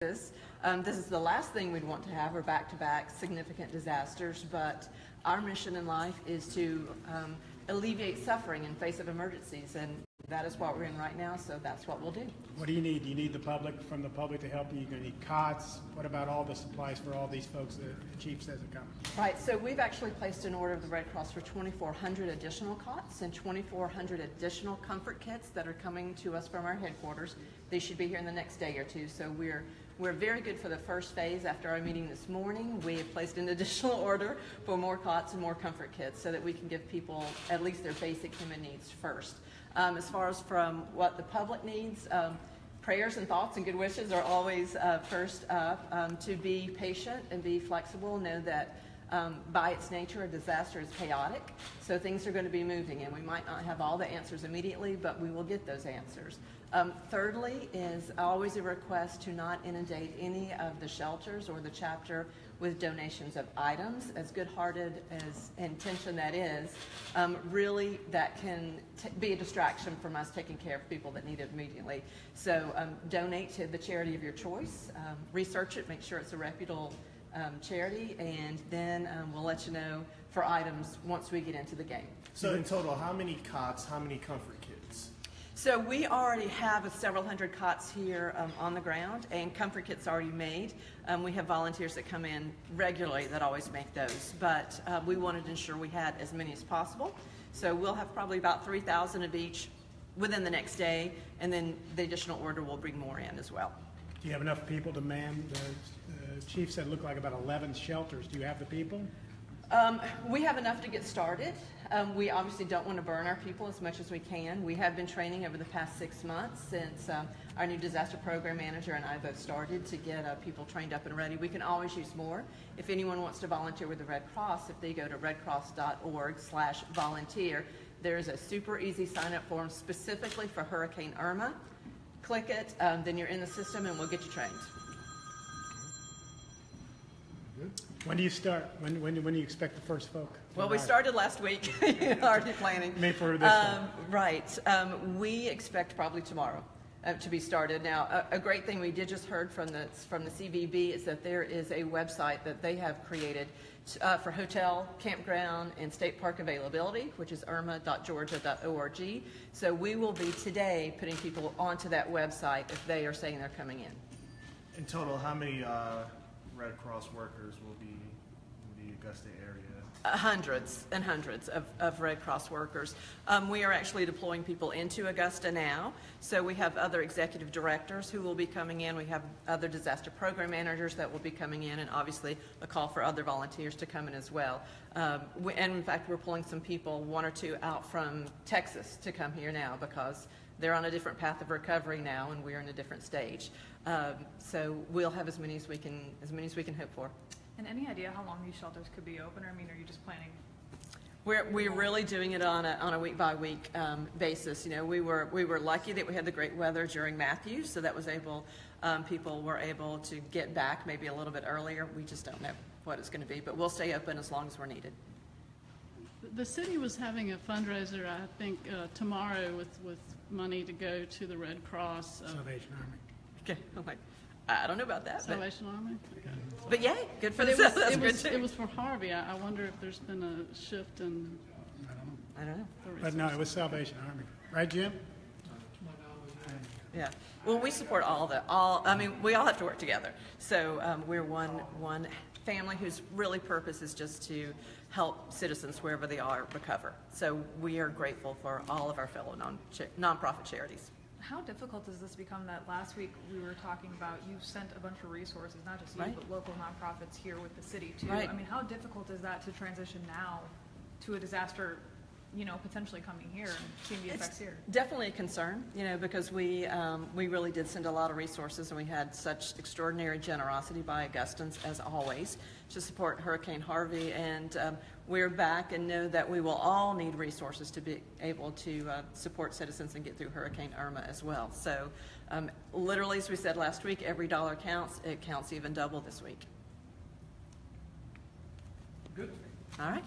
This is the last thing we'd want to have are back-to-back significant disasters, but our mission in life is to alleviate suffering in face of emergencies, and that is what we're in right now, so that's what we'll do. What do you need? Do you need the public to help you? You're going to need cots. What about all the supplies for all these folks that the chief says are coming? Right, so we've actually placed an order of the Red Cross for 2,400 additional cots and 2,400 additional comfort kits that are coming to us from our headquarters. They should be here in the next day or two, so we're very good for the first phase. After our meeting this morning, we have placed an additional order for more cots and more comfort kits so that we can give people at least their basic human needs first. As far as from what the public needs, prayers and thoughts and good wishes are always first up. To be patient and be flexible, know that by its nature, a disaster is chaotic, so things are going to be moving, and we might not have all the answers immediately, but we will get those answers. Thirdly is always a request to not inundate any of the shelters or the chapter with donations of items. As good-hearted as intention that is, really that can be a distraction from us taking care of people that need it immediately. So donate to the charity of your choice, research it, make sure it's a reputable charity, and then we'll let you know for items once we get into the game. So in total, how many cots, how many comfort kits? So we already have several hundred cots here on the ground, and comfort kits already made. We have volunteers that come in regularly that always make those, but we wanted to ensure we had as many as possible. So we'll have probably about 3,000 of each within the next day, and then the additional order will bring more in as well. Do you have enough people to man? The chief said it looked like about 11 shelters. Do you have the people? We have enough to get started. We obviously don't want to burn our people as much as we can. We have been training over the past 6 months since our new disaster program manager and I both started to get people trained up and ready. We can always use more. If anyone wants to volunteer with the Red Cross, if they go to redcross.org/volunteer, there's a super easy sign-up form specifically for Hurricane Irma. Click it, then you're in the system, and we'll get you trained. When do you start? When do you expect the first folk? Well, we started last week, already planning. Maybe for this one. Right. We expect probably tomorrow to be started. Now, a great thing we did just heard from the CVB is that there is a website that they have created for hotel, campground, and state park availability, which is irma.georgia.org. So we will be today putting people onto that website if they are saying they're coming in. In total, how many Red Cross workers will be in the Augusta area? Hundreds and hundreds of Red Cross workers. We are actually deploying people into Augusta now. So we have other executive directors who will be coming in. We have other disaster program managers that will be coming in, and obviously a call for other volunteers to come in as well. And in fact, we're pulling some people, 1 or 2 out from Texas to come here now because they're on a different path of recovery now, and we're in a different stage. So we'll have as many as we can hope for. And any idea how long these shelters could be open? Or, I mean, are you just planning? We're really doing it on a week by week basis. You know, we were lucky that we had the great weather during Matthew, so that was people were able to get back maybe a little bit earlier. We just don't know what it's going to be, but we'll stay open as long as we're needed. The city was having a fundraiser, I think, tomorrow with money to go to the Red Cross. Salvation Army. Okay, I'm like, I don't know about that. Salvation Army? Okay. But yay, good for them. It was for Harvey. I wonder if there's been a shift in. I don't know. But no, it was Salvation Army, right, Jim? Yeah. Well, we support I mean, we all have to work together. So we're one family whose really purpose is just to help citizens wherever they are recover. So we are grateful for all of our fellow nonprofit charities. How difficult does this become that last week we were talking about you've sent a bunch of resources, not just you, right, but local nonprofits here with the city too. Right. I mean, how difficult is that to transition now to a disaster, you know, potentially coming here and seeing the effects here? Definitely a concern, you know, because we really did send a lot of resources, and we had such extraordinary generosity by Augustans, as always, to support Hurricane Harvey, and we're back and know that we will all need resources to be able to support citizens and get through Hurricane Irma as well. So literally, as we said last week, every dollar counts. It counts even double this week. Good. All right.